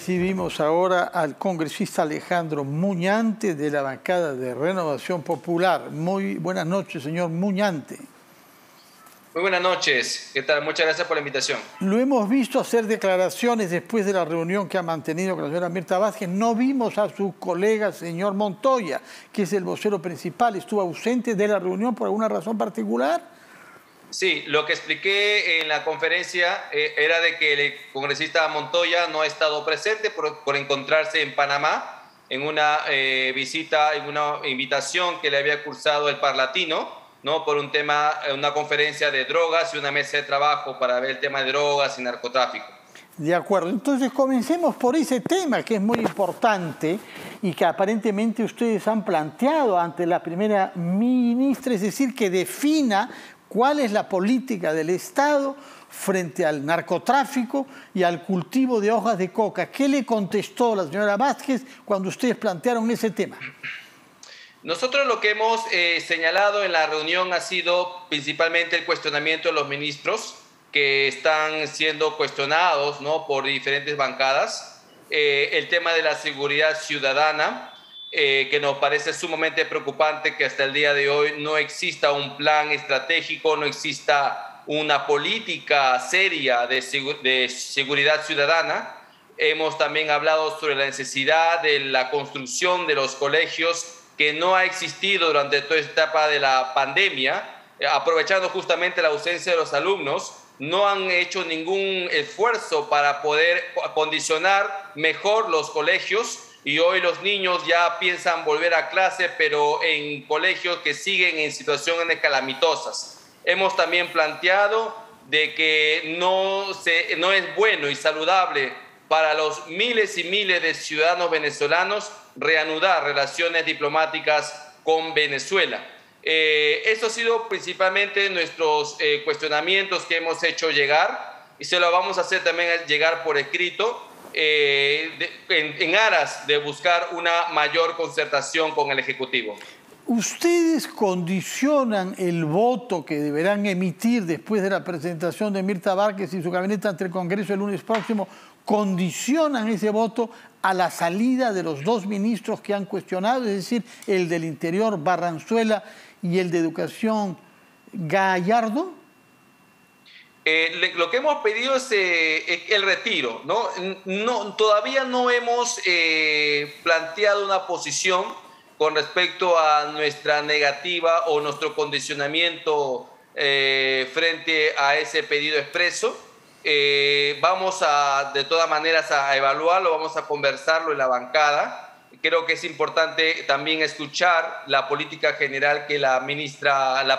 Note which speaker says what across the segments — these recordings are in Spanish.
Speaker 1: Recibimos ahora al congresista Alejandro Muñante de la bancada de Renovación Popular. Muy buenas noches, señor Muñante.
Speaker 2: Muy buenas noches. ¿Qué tal? Muchas gracias por la invitación.
Speaker 1: Lo hemos visto hacer declaraciones después de la reunión que ha mantenido con la señora Mirta Vázquez. No vimos a su colega, señor Montoya, que es el vocero principal. ¿Estuvo ausente de la reunión por alguna razón particular?
Speaker 2: Sí, lo que expliqué en la conferencia era de que el congresista Montoya no ha estado presente por encontrarse en Panamá en una visita, en una invitación que le había cursado el Parlatino, ¿no? Por un tema, una conferencia de drogas y una mesa de trabajo para ver el tema de drogas y narcotráfico.
Speaker 1: De acuerdo, entonces comencemos por ese tema que es muy importante y que aparentemente ustedes han planteado ante la primera ministra, es decir, que defina cuál es la política del Estado frente al narcotráfico y al cultivo de hojas de coca. ¿Qué le contestó la señora Vázquez cuando ustedes plantearon ese tema?
Speaker 2: Nosotros lo que hemos señalado en la reunión ha sido principalmente el cuestionamiento de los ministros que están siendo cuestionados, ¿no?, por diferentes bancadas. El tema de la seguridad ciudadana, que nos parece sumamente preocupante que hasta el día de hoy no exista un plan estratégico, no exista una política seria de seguridad ciudadana. Hemos también hablado sobre la necesidad de la construcción de los colegios que no ha existido durante toda esta etapa de la pandemia, aprovechando justamente la ausencia de los alumnos. No han hecho ningún esfuerzo para poder acondicionar mejor los colegios y hoy los niños ya piensan volver a clase, pero en colegios que siguen en situaciones calamitosas. Hemos también planteado de que no es bueno y saludable para los miles y miles de ciudadanos venezolanos reanudar relaciones diplomáticas con Venezuela. Eso ha sido principalmente nuestros cuestionamientos que hemos hecho llegar y se lo vamos a hacer también llegar por escrito en aras de buscar una mayor concertación con el Ejecutivo.
Speaker 1: ¿Ustedes condicionan el voto que deberán emitir después de la presentación de Mirta Vázquez y su gabinete ante el Congreso el lunes próximo? ¿Condicionan ese voto a la salida de los dos ministros que han cuestionado, es decir, el del Interior, Barranzuela, y el de Educación, Gallardo?
Speaker 2: Lo que hemos pedido es el retiro, ¿no? Todavía no hemos planteado una posición con respecto a nuestra negativa o nuestro condicionamiento frente a ese pedido expreso. Vamos de todas maneras a evaluarlo, vamos a conversarlo en la bancada. Creo que es importante también escuchar la política general que la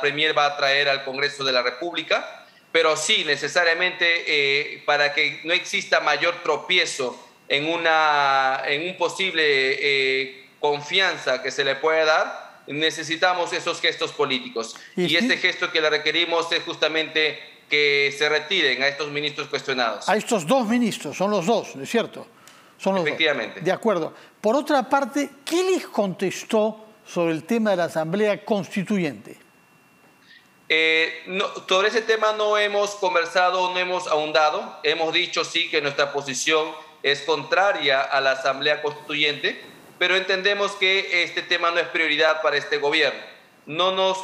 Speaker 2: Premier va a traer al Congreso de la República, pero sí, necesariamente para que no exista mayor tropiezo en un posible confianza que se le puede dar, necesitamos esos gestos políticos. Y este gesto que le requerimos es justamente que se retiren a estos ministros cuestionados.
Speaker 1: A estos dos ministros, son los dos, ¿no es cierto? Son los
Speaker 2: Efectivamente.
Speaker 1: Dos. De acuerdo. Por otra parte, ¿qué les contestó sobre el tema de la Asamblea Constituyente?
Speaker 2: Sobre ese tema no hemos conversado, no hemos ahondado. Hemos dicho sí que nuestra posición es contraria a la Asamblea Constituyente, pero entendemos que este tema no es prioridad para este gobierno. No nos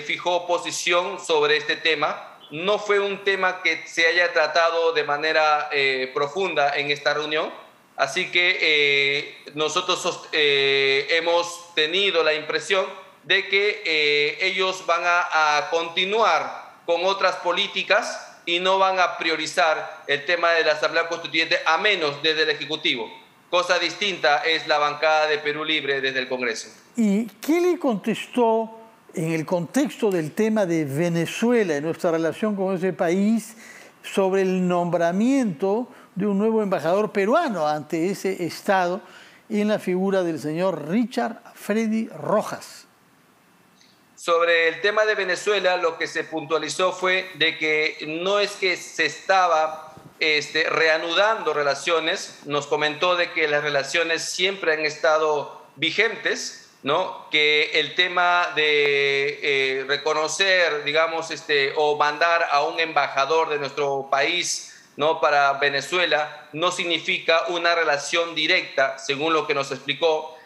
Speaker 2: fijó posición sobre este tema. No fue un tema que se haya tratado de manera profunda en esta reunión. Así que nosotros hemos tenido la impresión de que ellos van a continuar con otras políticas y no van a priorizar el tema de la Asamblea Constituyente, a menos desde el Ejecutivo. Cosa distinta es la bancada de Perú Libre desde el Congreso.
Speaker 1: ¿Y qué le contestó en el contexto del tema de Venezuela, de nuestra relación con ese país, sobre el nombramiento de un nuevo embajador peruano ante ese Estado en la figura del señor Richard Freddy Rojas?
Speaker 2: Sobre el tema de Venezuela, lo que se puntualizó fue de que no es que se estaba reanudando relaciones. Nos comentó de que las relaciones siempre han estado vigentes, ¿no? Que el tema de reconocer, digamos, o mandar a un embajador de nuestro país ¿no?, para Venezuela no significa una relación directa, según lo que nos explicó,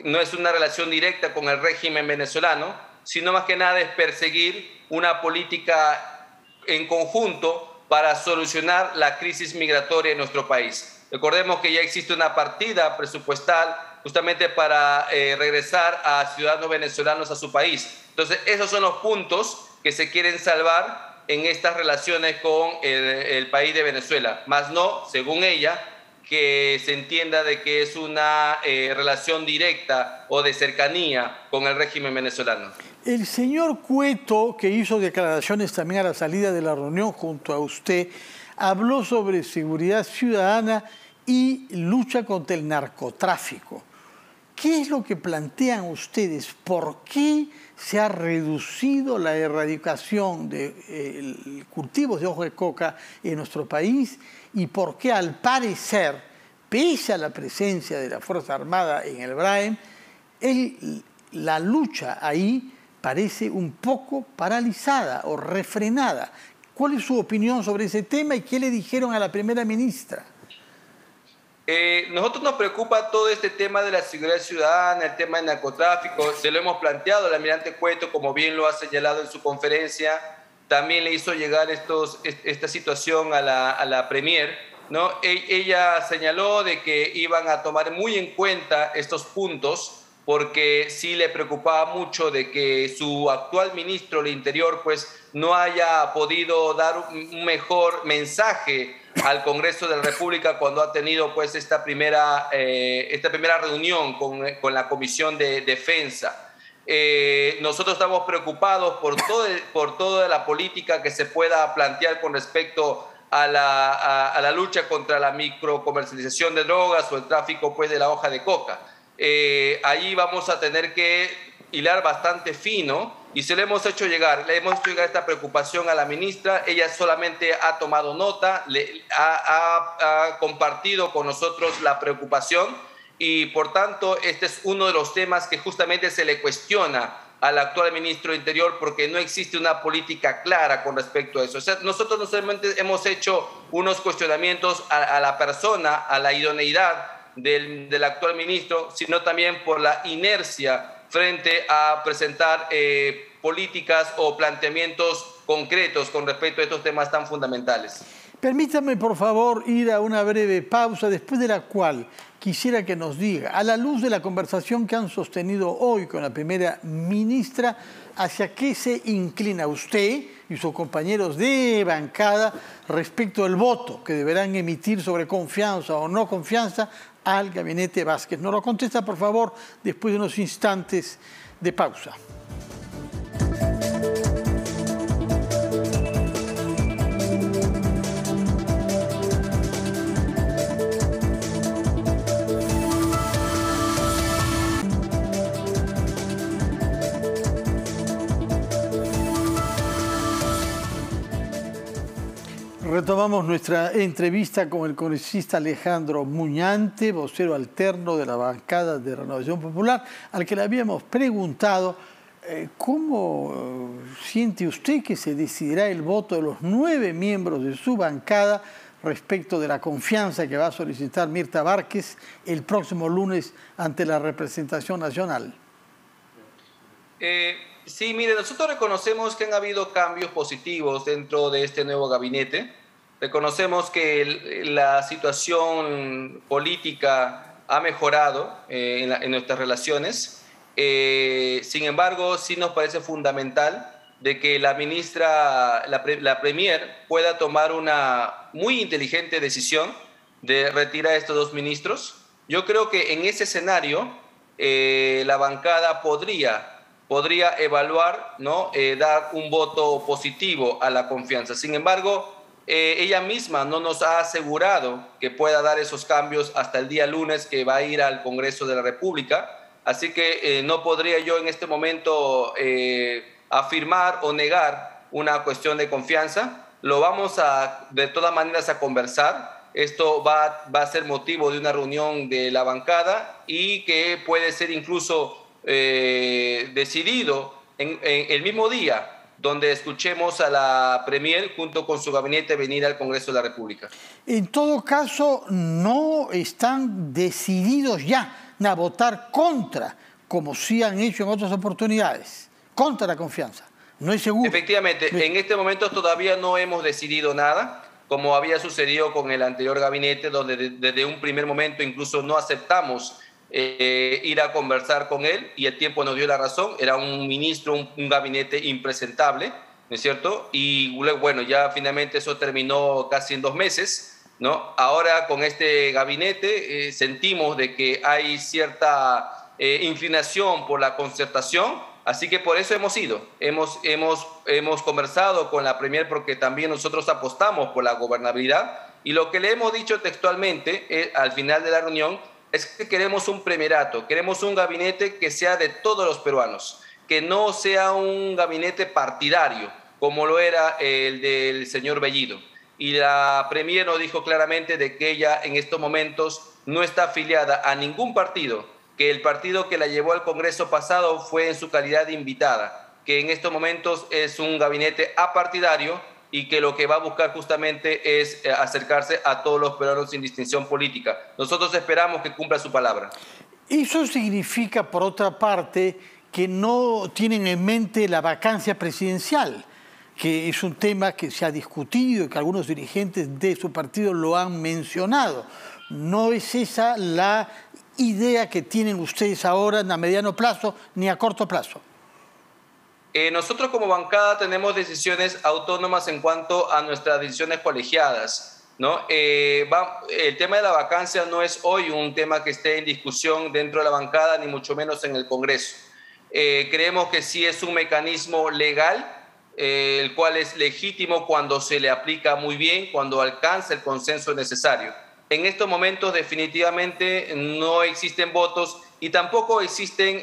Speaker 2: no es una relación directa con el régimen venezolano, sino más que nada es perseguir una política en conjunto para solucionar la crisis migratoria en nuestro país. Recordemos que ya existe una partida presupuestal justamente para regresar a ciudadanos venezolanos a su país. Entonces, esos son los puntos que se quieren salvar en estas relaciones con el país de Venezuela, más no, según ella, que se entienda de que es una relación directa o de cercanía con el régimen venezolano.
Speaker 1: El señor Cueto, que hizo declaraciones también a la salida de la reunión junto a usted, habló sobre seguridad ciudadana y lucha contra el narcotráfico. ¿Qué es lo que plantean ustedes? ¿Por qué se ha reducido la erradicación de cultivos de hoja de coca en nuestro país? ¿Y por qué, al parecer, pese a la presencia de la Fuerza Armada en el Braem, la lucha ahí parece un poco paralizada o refrenada? ¿Cuál es su opinión sobre ese tema y qué le dijeron a la primera ministra?
Speaker 2: Nosotros nos preocupa todo este tema de la seguridad ciudadana, el tema del narcotráfico. Se lo hemos planteado al almirante Cueto, como bien lo ha señalado en su conferencia. También le hizo llegar esta situación a la Premier, ¿no? Ella señaló de que iban a tomar muy en cuenta estos puntos porque sí le preocupaba mucho de que su actual ministro del Interior pues, no haya podido dar un mejor mensaje al Congreso de la República cuando ha tenido pues, esta primera reunión con la Comisión de Defensa. Nosotros estamos preocupados por toda la política que se pueda plantear con respecto a la lucha contra la microcomercialización de drogas o el tráfico pues, de la hoja de coca. Ahí vamos a tener que hilar bastante fino y se le hemos hecho llegar esta preocupación a la ministra. Ella solamente ha tomado nota, ha compartido con nosotros la preocupación y por tanto este es uno de los temas que justamente se le cuestiona al actual ministro del Interior porque no existe una política clara con respecto a eso. O sea, nosotros no solamente hemos hecho unos cuestionamientos a la persona, a la idoneidad del actual ministro, sino también por la inercia frente a presentar políticas o planteamientos concretos con respecto a estos temas tan fundamentales.
Speaker 1: Permítame, por favor, ir a una breve pausa, después de la cual quisiera que nos diga, a la luz de la conversación que han sostenido hoy con la primera ministra, ¿hacia qué se inclina usted y sus compañeros de bancada respecto al voto que deberán emitir sobre confianza o no confianza al gabinete Vázquez? Nos lo contesta, por favor, después de unos instantes de pausa. Retomamos nuestra entrevista con el congresista Alejandro Muñante, vocero alterno de la bancada de Renovación Popular, al que le habíamos preguntado cómo siente usted que se decidirá el voto de los 9 miembros de su bancada respecto de la confianza que va a solicitar Mirta Vázquez el próximo lunes ante la representación nacional.
Speaker 2: Sí, mire, nosotros reconocemos que han habido cambios positivos dentro de este nuevo gabinete. Reconocemos que la situación política ha mejorado en nuestras relaciones. Sin embargo, sí nos parece fundamental de que la ministra, la Premier, pueda tomar una muy inteligente decisión de retirar a estos 2 ministros. Yo creo que en ese escenario la bancada podría evaluar, ¿no? Dar un voto positivo a la confianza. Sin embargo, ella misma no nos ha asegurado que pueda dar esos cambios hasta el día lunes que va a ir al Congreso de la República. Así que no podría yo en este momento afirmar o negar una cuestión de confianza. Lo vamos de todas maneras a conversar. Esto va a ser motivo de una reunión de la bancada y que puede ser incluso decidido en el mismo día donde escuchemos a la Premier junto con su gabinete venir al Congreso de la República.
Speaker 1: En todo caso, no están decididos ya a votar contra, como sí han hecho en otras oportunidades, contra la confianza. No es seguro.
Speaker 2: Efectivamente, en este momento todavía no hemos decidido nada, como había sucedido con el anterior gabinete, donde desde un primer momento incluso no aceptamos ir a conversar con él, y el tiempo nos dio la razón. Era un ministro, un gabinete impresentable, ¿no es cierto? Y bueno, ya finalmente eso terminó casi en 2 meses, ¿no? Ahora con este gabinete sentimos de que hay cierta inclinación por la concertación, así que por eso hemos ido. Hemos conversado con la Premier porque también nosotros apostamos por la gobernabilidad, y lo que le hemos dicho textualmente al final de la reunión es que queremos un premierato, queremos un gabinete que sea de todos los peruanos, que no sea un gabinete partidario, como lo era el del señor Bellido. Y la Premier nos dijo claramente de que ella en estos momentos no está afiliada a ningún partido, que el partido que la llevó al Congreso pasado fue en su calidad de invitada, que en estos momentos es un gabinete apartidario y que lo que va a buscar justamente es acercarse a todos los peruanos sin distinción política. Nosotros esperamos que cumpla su palabra.
Speaker 1: Eso significa, por otra parte, que no tienen en mente la vacancia presidencial, que es un tema que se ha discutido y que algunos dirigentes de su partido lo han mencionado. ¿No es esa la idea que tienen ustedes ahora a mediano plazo ni a corto plazo?
Speaker 2: Nosotros como bancada tenemos decisiones autónomas en cuanto a nuestras decisiones colegiadas, ¿no? El tema de la vacancia no es hoy un tema que esté en discusión dentro de la bancada, ni mucho menos en el Congreso. Creemos que sí es un mecanismo legal, el cual es legítimo cuando se le aplica muy bien, cuando alcanza el consenso necesario. En estos momentos definitivamente no existen votos y tampoco existen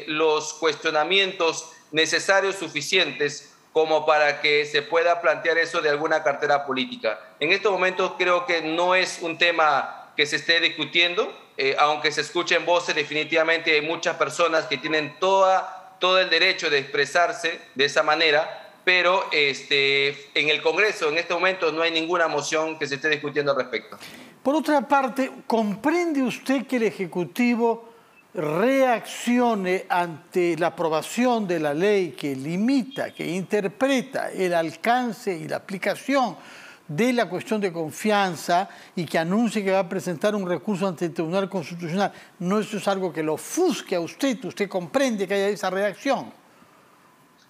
Speaker 2: los cuestionamientos necesarios, suficientes, como para que se pueda plantear eso de alguna cartera política. En estos momentos creo que no es un tema que se esté discutiendo, aunque se escuchen voces, definitivamente hay muchas personas que tienen todo el derecho de expresarse de esa manera, pero en el Congreso en este momento no hay ninguna moción que se esté discutiendo al respecto.
Speaker 1: Por otra parte, ¿comprende usted que el Ejecutivo reaccione ante la aprobación de la ley que limita, que interpreta el alcance y la aplicación de la cuestión de confianza y que anuncie que va a presentar un recurso ante el Tribunal Constitucional? ¿No eso es algo que lo ofusque a usted? ¿Usted comprende que haya esa reacción?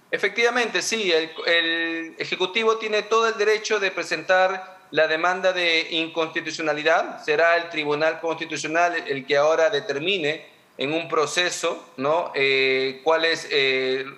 Speaker 2: Efectivamente, sí. El Ejecutivo tiene todo el derecho de presentar la demanda de inconstitucionalidad. Será el Tribunal Constitucional el que ahora determine en un proceso, ¿no? Cuáles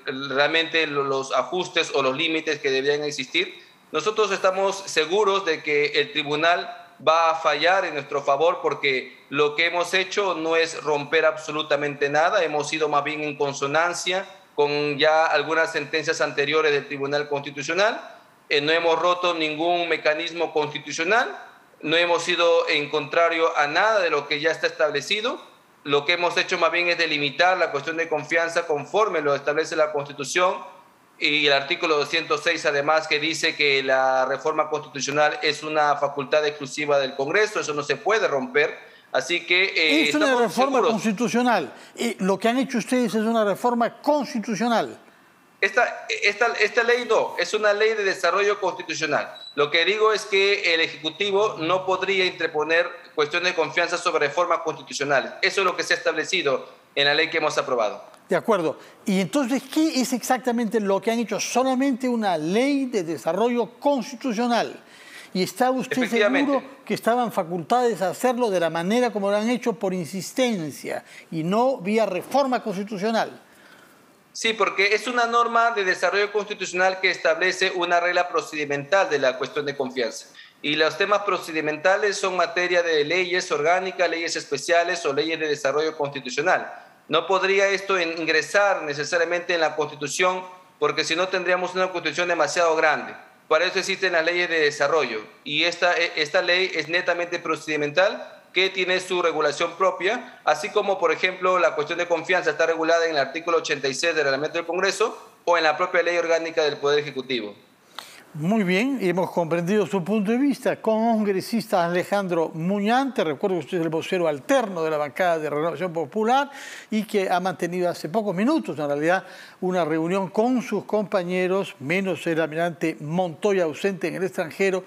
Speaker 2: realmente los ajustes o los límites que deberían existir. Nosotros estamos seguros de que el tribunal va a fallar en nuestro favor, porque lo que hemos hecho no es romper absolutamente nada, hemos ido más bien en consonancia con ya algunas sentencias anteriores del Tribunal Constitucional, no hemos roto ningún mecanismo constitucional, no hemos ido en contrario a nada de lo que ya está establecido. Lo que hemos hecho más bien es delimitar la cuestión de confianza conforme lo establece la Constitución y el artículo 206, además, que dice que la reforma constitucional es una facultad exclusiva del Congreso, eso no se puede romper. Así que
Speaker 1: es una reforma constitucional. Lo que han hecho ustedes es una reforma constitucional.
Speaker 2: Esta ley no, es una ley de desarrollo constitucional. Lo que digo es que el Ejecutivo no podría interponer cuestiones de confianza sobre reformas constitucionales. Eso es lo que se ha establecido en la ley que hemos aprobado.
Speaker 1: De acuerdo. Y entonces, ¿qué es exactamente lo que han hecho? Solamente una ley de desarrollo constitucional. ¿Y está usted seguro que estaban facultadas a hacerlo de la manera como lo han hecho, por insistencia, y no vía reforma constitucional?
Speaker 2: Sí, porque es una norma de desarrollo constitucional que establece una regla procedimental de la cuestión de confianza. Y los temas procedimentales son materia de leyes orgánicas, leyes especiales o leyes de desarrollo constitucional. No podría esto ingresar necesariamente en la Constitución, porque si no tendríamos una Constitución demasiado grande. Para eso existen las leyes de desarrollo. Y esta ley es netamente procedimental que tiene su regulación propia, así como, por ejemplo, la cuestión de confianza está regulada en el artículo 86 del Reglamento del Congreso o en la propia Ley Orgánica del Poder Ejecutivo.
Speaker 1: Muy bien, hemos comprendido su punto de vista. Congresista Alejandro Muñante, recuerdo que usted es el vocero alterno de la bancada de Renovación Popular y que ha mantenido hace pocos minutos, en realidad, una reunión con sus compañeros, menos el almirante Montoya ausente en el extranjero,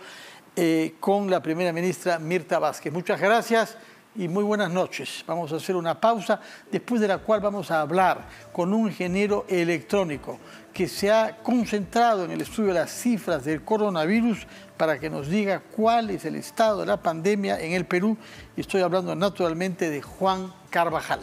Speaker 1: con la primera ministra Mirta Vázquez. Muchas gracias y muy buenas noches. Vamos a hacer una pausa, después de la cual vamos a hablar con un ingeniero electrónico que se ha concentrado en el estudio de las cifras del coronavirus para que nos diga cuál es el estado de la pandemia en el Perú. Y estoy hablando naturalmente de Juan Carvajal.